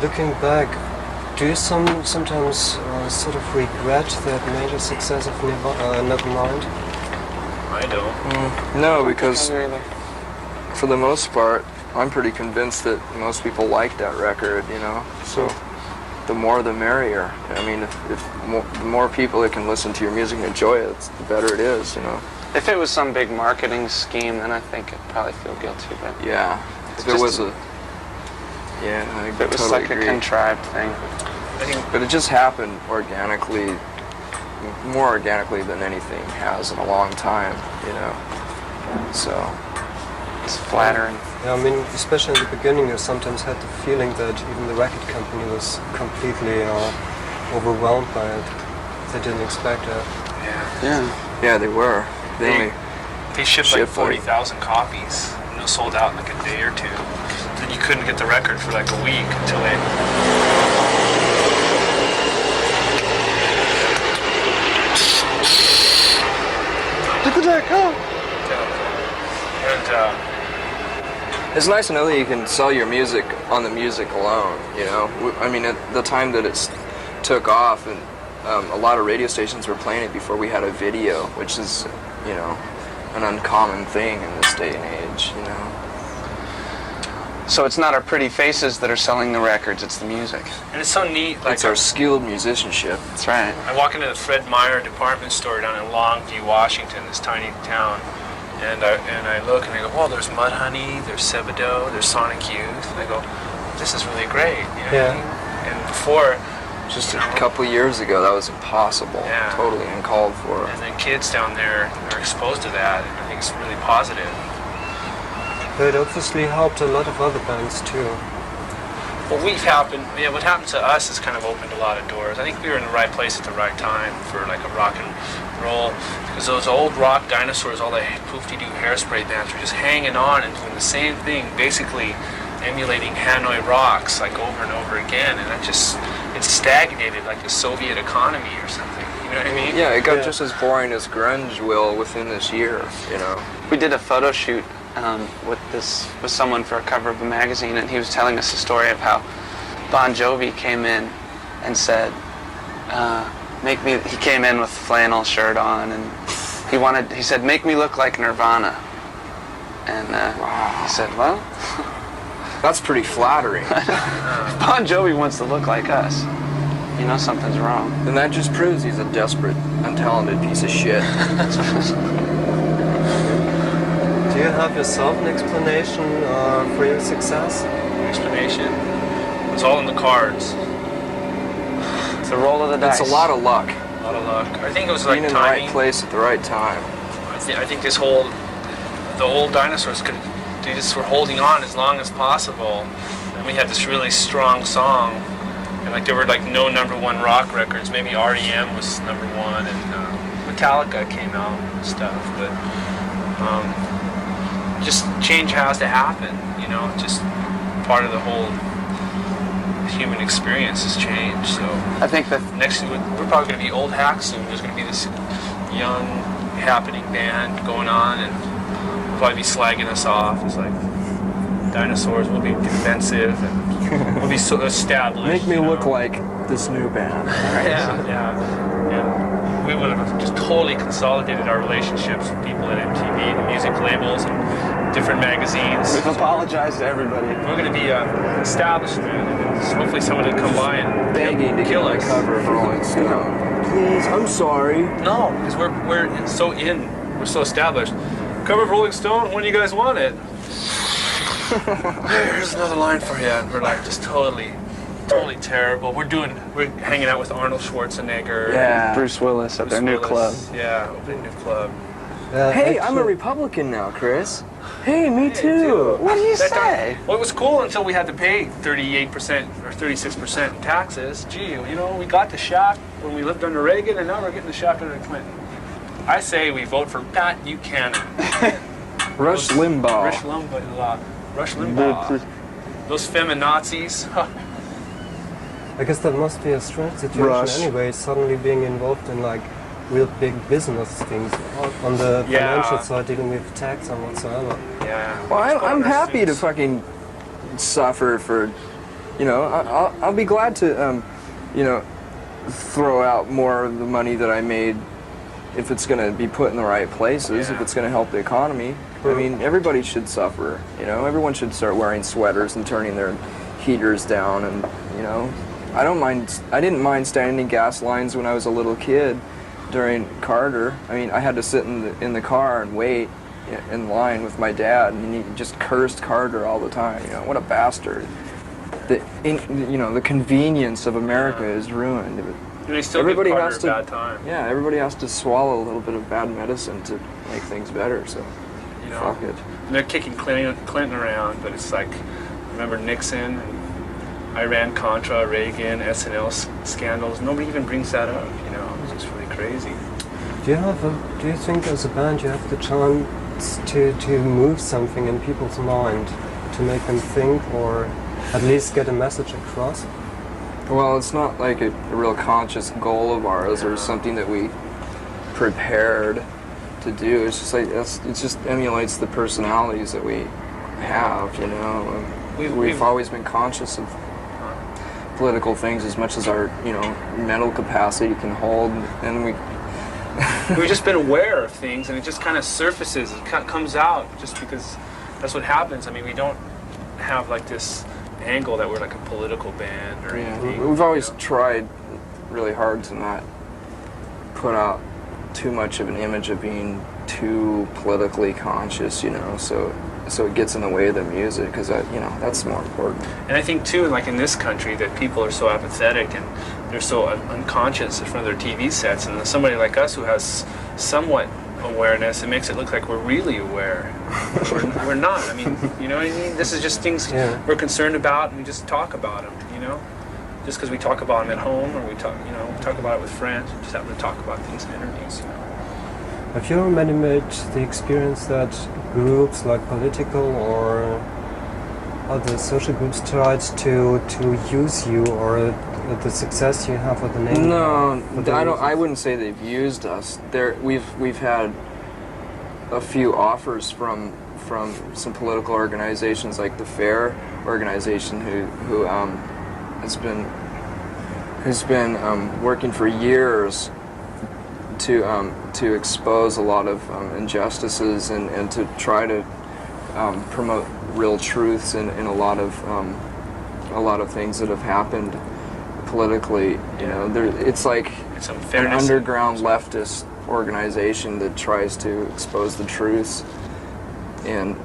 Looking back, do you sometimes sort of regret that major success of Nevermind? I don't. No, because for the most part, I'm pretty convinced that most people like that record, you know? So the more the merrier. I mean, the more people that can listen to your music and enjoy it, the better it is, you know? If it was some big marketing scheme, then I think I'd probably feel guilty, but... Yeah. If it was a... Yeah, I if it was totally like agree. a contrived thing. But it just happened organically, more organically than anything has in a long time, you know? So... It's flattering. Yeah, I mean, especially in the beginning, you sometimes had the feeling that even the record company was completely overwhelmed by it. They didn't expect it. Yeah, they were. They shipped like 40,000 copies, and it was sold out in like a day or two. Then you couldn't get the record for like a week until they... Look at that, come! And it's nice to know that you can sell your music on the music alone, you know? I mean, at the time that it took off, and a lot of radio stations were playing it before we had a video, which is, you know, an uncommon thing in this day and age, you know? So it's not our pretty faces that are selling the records, it's the music. it's so neat. Like It's our skilled musicianship. That's right. I walk into the Fred Meyer department store down in Longview, Washington, this tiny town, and I look and I go, well, there's Mudhoney, there's Sebadoh, there's Sonic Youth, and I go, this is really great, you know what I mean? And before, Just a couple years ago, that was impossible. Yeah. Totally uncalled for. and then kids down there are exposed to that, and I think it's really positive. But it obviously helped a lot of other bands too. What happened to us has kind of opened a lot of doors. I think we were in the right place at the right time for like a rock and roll, because those old rock dinosaurs, all the poofy-doo hairspray bands were just hanging on and doing the same thing, basically emulating Hanoi rocks like over and over again, and it stagnated like the Soviet economy or something. You know what I mean? Yeah, it got just as boring as grunge will within this year, you know? We did a photo shoot with someone for a cover of a magazine, and he was telling us the story of how Bon Jovi came in and said, he came in with a flannel shirt on, and he said, make me look like Nirvana. And he said, well, That's pretty flattering. Bon Jovi wants to look like us. You know something's wrong. And that just proves he's a desperate, untalented piece of shit. Do you have yourself an explanation for your success? Explanation. It's all in the cards. It's a roll of the dice. It's a lot of luck. A lot of luck. I think it was like Being in the timing. right place at the right time. I think the old dinosaurs they just were holding on as long as possible. And we had this really strong song. And like there were like no #1 rock records. Maybe REM was #1, and Metallica came out and stuff. But just change has to happen, you know. Just part of the whole human experience has changed. So I think that next we're probably going to be old hacks soon. There's going to be this young happening band going on, and they'll probably be slagging us off. It's like dinosaurs will be defensive and we'll be so established. Make me look like this new band. Yeah. And we would have just totally consolidated our relationships with people at MTV, the music labels, and different magazines. we've apologized to everybody. We're going to be established, and hopefully someone will come by and Begging to kill get us. a cover of Rolling Stone. Please, I'm sorry. No, because we're so established. Cover of Rolling Stone, when do you guys want it? Here's another line for you. And we're like just totally terrible. We're hanging out with Arnold Schwarzenegger. Yeah. Bruce Willis at their new club. Yeah, opening a new club. Hey, I'm a Republican now, Chris. Hey, me too. What do you That say? Well, it was cool until we had to pay 38% or 36% in taxes. Gee, you know, we got the shaft when we lived under Reagan, and now we're getting the shaft under Clinton. I say we vote for Pat Buchanan. Rush Limbaugh. Rush Limbaugh. Those feminazis. I guess that must be a strange situation Rush. anyway, suddenly being involved in like real big business things on the financial side, dealing with tax and whatsoever. Yeah. Well, I'm happy to fucking suffer for you know, I'll be glad to, you know, throw out more of the money that I made if it's going to be put in the right places, if it's going to help the economy. I mean, everybody should suffer, you know, everyone should start wearing sweaters and turning their heaters down, and, you know, I didn't mind standing in gas lines when I was a little kid during Carter. I mean, I had to sit in the car and wait in line with my dad, and he just cursed Carter all the time, you know, what a bastard. You know, the convenience of America is ruined. And they still everybody give Carter a bad time. Yeah, everybody has to swallow a little bit of bad medicine to make things better, so you know, fuck it. They're kicking Clinton around, but it's like, remember Nixon, and Iran-Contra, Reagan, SNL scandals, nobody even brings that up, you know, it's just really crazy. Do you think as a band you have the chance to move something in people's mind, to make them think, or at least get a message across? Well, it's not like a real conscious goal of ours or something that we prepared to do. It's just like it just emulates the personalities that we have, you know. We've always been conscious of political things as much as our, you know, mental capacity can hold, and we've just been aware of things, and it just kind of surfaces, it comes out just because that's what happens. I mean, we don't have like this angle that we're like a political band or anything. We've always tried really hard to not put out too much of an image of being too politically conscious, you know, so it gets in the way of the music, because you know, that's more important. And I think too, like in this country, that people are so apathetic and they're so unconscious in front of their TV sets, and somebody like us who has somewhat awareness, it makes it look like we're really aware. We're not. I mean, you know what I mean? This is just things we're concerned about, and we just talk about them, you know? Just because we talk about them at home, or we talk about it with friends, we just happen to talk about things in interviews, you know? Have you already made the experience that groups like political or other social groups tried to use you, or the success you have, or the name? No, I wouldn't say they've used us. We've had a few offers from some political organizations, like the FAIR organization, who has been working for years to expose a lot of injustices and to try to promote real truths in a lot of things that have happened politically. You know, it's like an underground leftist organization that tries to expose the truths, and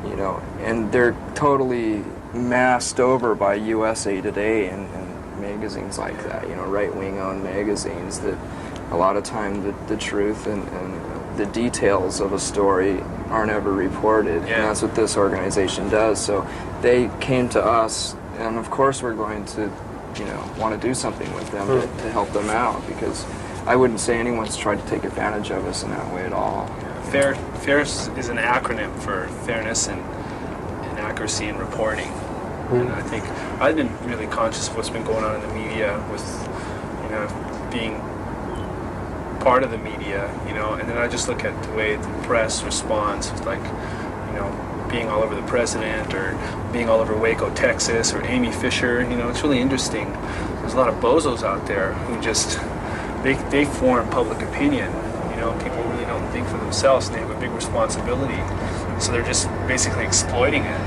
you know, and they're totally masked over by USA Today and magazines like that. You know, right-wing owned magazines that a lot of time the truth and the details of a story aren't ever reported, and that's what this organization does. So they came to us, and of course we're going to, you know, want to do something with them to help them out, because I wouldn't say anyone's tried to take advantage of us in that way at all. FAIR is an acronym for fairness and accuracy in reporting. And I think I've been really conscious of what's been going on in the media, with, you know, being part of the media, you know, and then I just look at the way the press responds, like, you know, being all over the president, or being all over Waco, Texas, or Amy Fisher. You know, it's really interesting. There's a lot of bozos out there who just, they form public opinion. You know, people really don't think for themselves, and they have a big responsibility. So they're just basically exploiting it.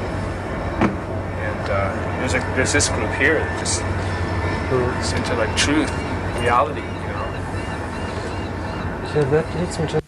And there's this group here that just is into like truth, reality. Ja, that leads me to